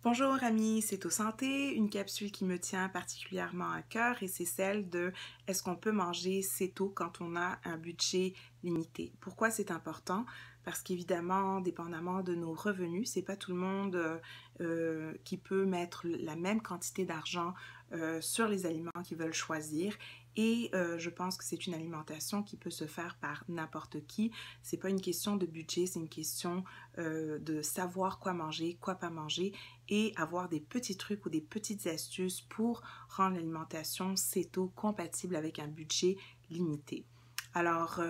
Bonjour amis, c'est Au Santé, une capsule qui me tient particulièrement à cœur et c'est celle de est-ce qu'on peut manger CETO quand on a un budget limité? Pourquoi c'est important? Parce qu'évidemment, dépendamment de nos revenus, c'est pas tout le monde qui peut mettre la même quantité d'argent sur les aliments qu'ils veulent choisir. Et je pense que c'est une alimentation qui peut se faire par n'importe qui. C'est pas une question de budget, c'est une question de savoir quoi manger, quoi pas manger et avoir des petits trucs ou des petites astuces pour rendre l'alimentation CETO compatible avec un budget limité. Alors,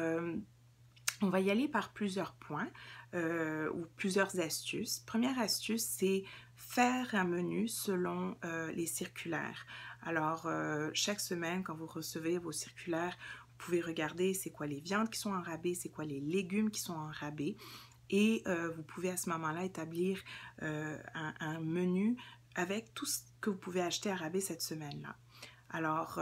on va y aller par plusieurs points ou plusieurs astuces. Première astuce, c'est faire un menu selon les circulaires. Alors, chaque semaine, quand vous recevez vos circulaires, vous pouvez regarder c'est quoi les viandes qui sont en rabais, c'est quoi les légumes qui sont en rabais. Et vous pouvez à ce moment-là établir un menu avec tout ce que vous pouvez acheter à rabais cette semaine-là. Alors,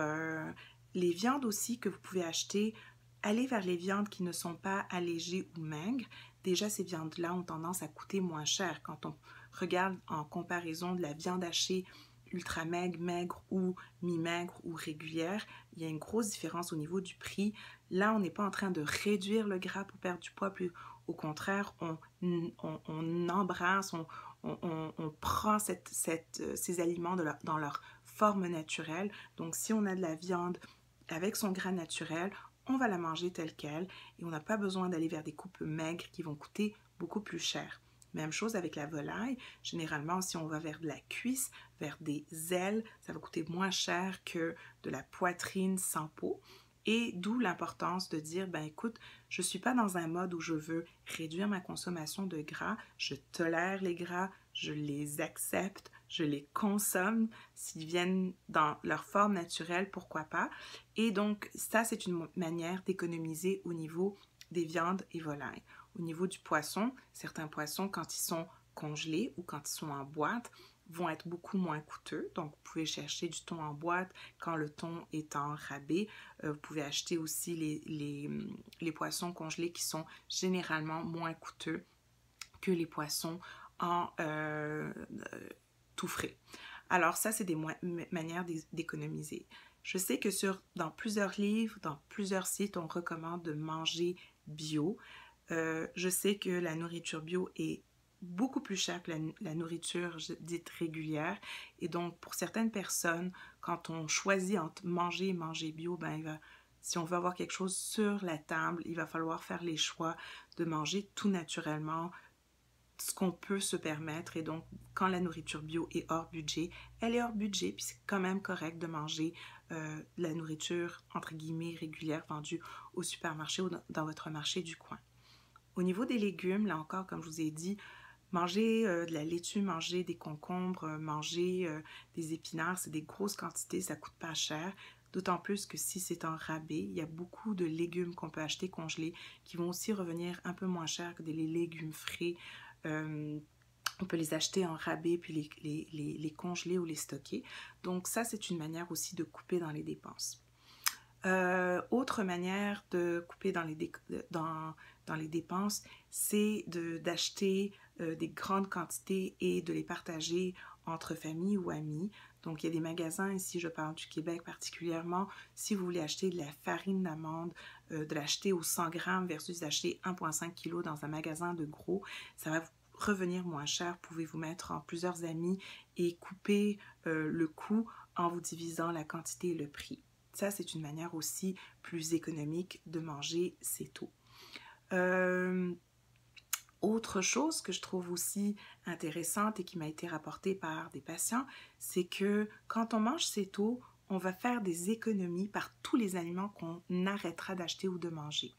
les viandes aussi que vous pouvez acheter, allez vers les viandes qui ne sont pas allégées ou maigres. Déjà, ces viandes-là ont tendance à coûter moins cher. Quand on regarde en comparaison de la viande hachée ultra maigre, maigre ou mi-maigre ou régulière, il y a une grosse différence au niveau du prix. Là, on n'est pas en train de réduire le gras pour perdre du poids, plus au contraire, on embrasse, on prend ces aliments dans leur forme naturelle. Donc, si on a de la viande avec son gras naturel, on va la manger telle qu'elle et on n'a pas besoin d'aller vers des coupes maigres qui vont coûter beaucoup plus cher. Même chose avec la volaille. Généralement, si on va vers de la cuisse, vers des ailes, ça va coûter moins cher que de la poitrine sans peau. Et d'où l'importance de dire, ben écoute, je ne suis pas dans un mode où je veux réduire ma consommation de gras, je tolère les gras, je les accepte, je les consomme, s'ils viennent dans leur forme naturelle, pourquoi pas. Et donc, ça, c'est une manière d'économiser au niveau des viandes et volailles. Au niveau du poisson, certains poissons, quand ils sont congelés ou quand ils sont en boîte, vont être beaucoup moins coûteux. Donc, vous pouvez chercher du thon en boîte quand le thon est en rabais. Vous pouvez acheter aussi les poissons congelés qui sont généralement moins coûteux que les poissons en tout frais. Alors, ça, c'est des manières d'économiser. Je sais que dans plusieurs livres, dans plusieurs sites, on recommande de manger bio. Je sais que la nourriture bio est beaucoup plus chère que la nourriture dite régulière. Et donc, pour certaines personnes, quand on choisit entre manger et manger bio, ben, si on veut avoir quelque chose sur la table, il va falloir faire les choix de manger tout naturellement, ce qu'on peut se permettre. Et donc, quand la nourriture bio est hors budget, elle est hors budget, puis c'est quand même correct de manger de la nourriture, entre guillemets, régulière vendue au supermarché ou dans votre marché du coin. Au niveau des légumes, là encore, comme je vous ai dit, manger de la laitue, manger des concombres, manger des épinards, c'est des grosses quantités, ça coûte pas cher. D'autant plus que si c'est en rabais, il y a beaucoup de légumes qu'on peut acheter congelés qui vont aussi revenir un peu moins cher que des légumes frais. On peut les acheter en rabais puis les congeler ou les stocker. Donc ça, c'est une manière aussi de couper dans les dépenses. Autre manière de couper dans les dépenses, c'est d'acheter des grandes quantités et de les partager entre famille ou amis. Donc, il y a des magasins, ici je parle du Québec particulièrement, si vous voulez acheter de la farine d'amande, de l'acheter aux 100 grammes versus acheter 1,5 kg dans un magasin de gros, ça va vous revenir moins cher. Pouvez-vous mettre en plusieurs amis et couper le coût en vous divisant la quantité et le prix. Ça, c'est une manière aussi plus économique de manger CETO. Autre chose que je trouve aussi intéressante et qui m'a été rapportée par des patients, c'est que quand on mange CETO, on va faire des économies par tous les aliments qu'on arrêtera d'acheter ou de manger.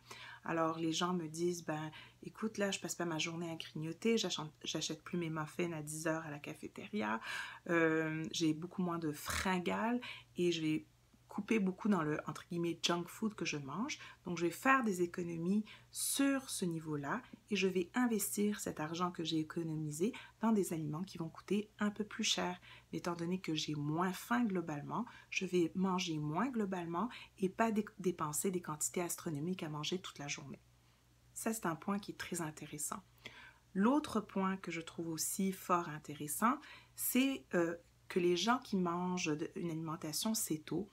Alors, les gens me disent, ben, écoute, là, je passe pas ma journée à grignoter, j'achète plus mes muffins à 10 heures à la cafétéria, j'ai beaucoup moins de fringales et je vais couper beaucoup dans le, entre guillemets, junk food que je mange. Donc, je vais faire des économies sur ce niveau-là et je vais investir cet argent que j'ai économisé dans des aliments qui vont coûter un peu plus cher. Mais étant donné que j'ai moins faim globalement, je vais manger moins globalement et pas dépenser des quantités astronomiques à manger toute la journée. Ça, c'est un point qui est très intéressant. L'autre point que je trouve aussi fort intéressant, c'est que les gens qui mangent une alimentation céto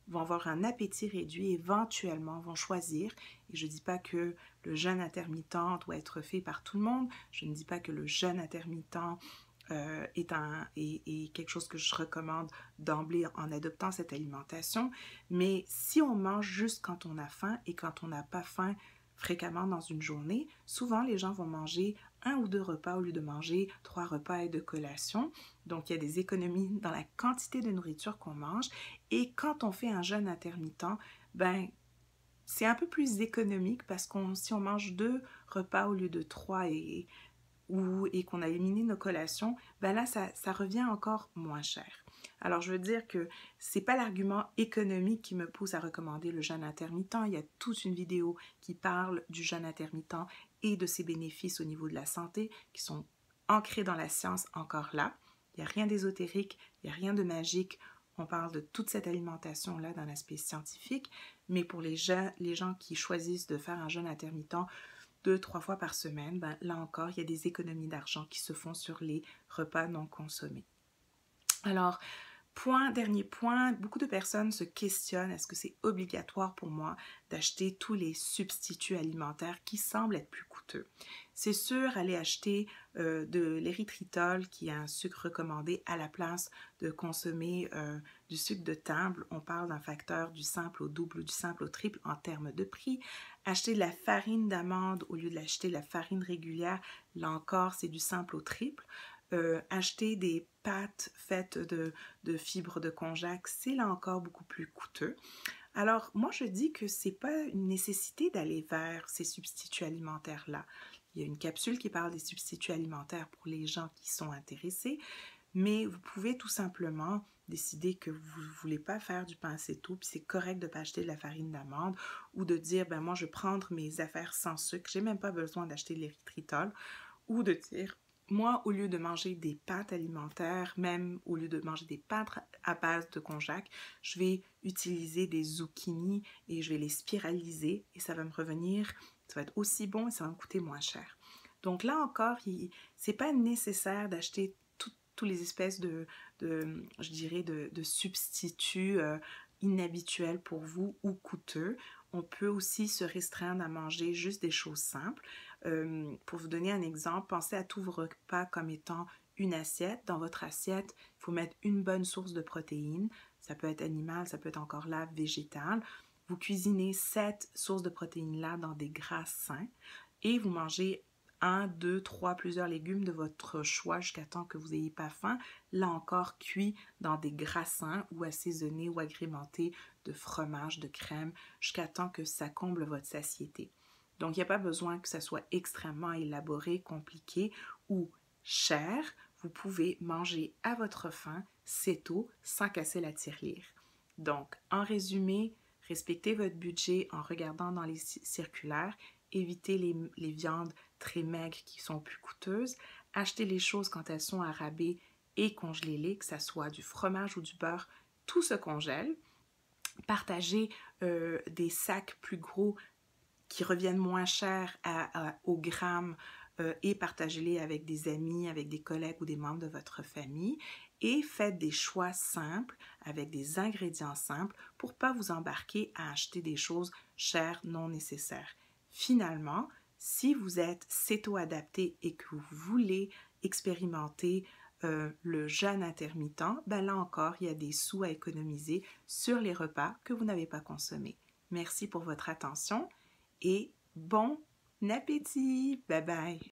vont avoir un appétit réduit, éventuellement vont choisir, et je ne dis pas que le jeûne intermittent doit être fait par tout le monde, je ne dis pas que le jeûne intermittent est quelque chose que je recommande d'emblée en adoptant cette alimentation, mais si on mange juste quand on a faim et quand on n'a pas faim fréquemment dans une journée, souvent les gens vont manger 1 ou 2 repas au lieu de manger 3 repas et de collation. Donc il y a des économies dans la quantité de nourriture qu'on mange, et quand on fait un jeûne intermittent, ben c'est un peu plus économique parce que si on mange 2 repas au lieu de 3 et qu'on a éliminé nos collations, ben là, ça revient encore moins cher. Alors, je veux dire que c'est pas l'argument économique qui me pousse à recommander le jeûne intermittent. Il y a toute une vidéo qui parle du jeûne intermittent et de ses bénéfices au niveau de la santé qui sont ancrés dans la science encore là. Il n'y a rien d'ésotérique, il n'y a rien de magique. On parle de toute cette alimentation-là dans l'aspect scientifique, mais pour les gens qui choisissent de faire un jeûne intermittent 2-3 fois par semaine, ben, là encore, il y a des économies d'argent qui se font sur les repas non consommés. Alors, dernier point, beaucoup de personnes se questionnent, est-ce que c'est obligatoire pour moi d'acheter tous les substituts alimentaires qui semblent être plus coûteux? C'est sûr, aller acheter de l'érythritol, qui est un sucre recommandé, à la place de consommer du sucre de table. On parle d'un facteur du simple au double ou du simple au triple en termes de prix. Acheter de la farine d'amande au lieu de l'acheter de la farine régulière, là encore, c'est du simple au triple. Acheter des pâtes faites de fibres de konjac, c'est là encore beaucoup plus coûteux. Alors, moi, je dis que c'est pas une nécessité d'aller vers ces substituts alimentaires-là. Il y a une capsule qui parle des substituts alimentaires pour les gens qui sont intéressés, mais vous pouvez tout simplement décider que vous ne voulez pas faire du pain céto, puis c'est correct de ne pas acheter de la farine d'amande, ou de dire, ben moi, je vais prendre mes affaires sans sucre, j'ai même pas besoin d'acheter de l'érythritol, ou de dire, moi, au lieu de manger des pâtes alimentaires, même au lieu de manger des pâtes à base de konjac, je vais utiliser des zucchini et je vais les spiraliser et ça va me revenir, ça va être aussi bon et ça va me coûter moins cher. Donc là encore, c'est pas nécessaire d'acheter tous les espèces je dirais, de substituts inhabituels pour vous ou coûteux. On peut aussi se restreindre à manger juste des choses simples. Pour vous donner un exemple, pensez à tous vos repas comme étant une assiette. Dans votre assiette, il faut mettre une bonne source de protéines. Ça peut être animal, ça peut être encore là végétal. Vous cuisinez cette source de protéines-là dans des gras sains et vous mangez 1, 2, 3, plusieurs légumes de votre choix jusqu'à temps que vous n'ayez pas faim. Là encore, cuit dans des gras sains ou assaisonnés ou agrémentés de fromage, de crème, jusqu'à temps que ça comble votre satiété. Donc, il n'y a pas besoin que ça soit extrêmement élaboré, compliqué ou cher. Vous pouvez manger à votre faim, céto, sans casser la tirelire. Donc, en résumé, respectez votre budget en regardant dans les circulaires, évitez les viandes très maigres qui sont plus coûteuses, achetez les choses quand elles sont à rabais et congelez-les, que ce soit du fromage ou du beurre, tout se congèle. Partagez des sacs plus gros qui reviennent moins cher au gramme et partagez-les avec des amis, avec des collègues ou des membres de votre famille et faites des choix simples avec des ingrédients simples pour ne pas vous embarquer à acheter des choses chères non nécessaires. Finalement, si vous êtes céto-adapté et que vous voulez expérimenter le jeûne intermittent, ben là encore, il y a des sous à économiser sur les repas que vous n'avez pas consommés. Merci pour votre attention et bon appétit! Bye bye!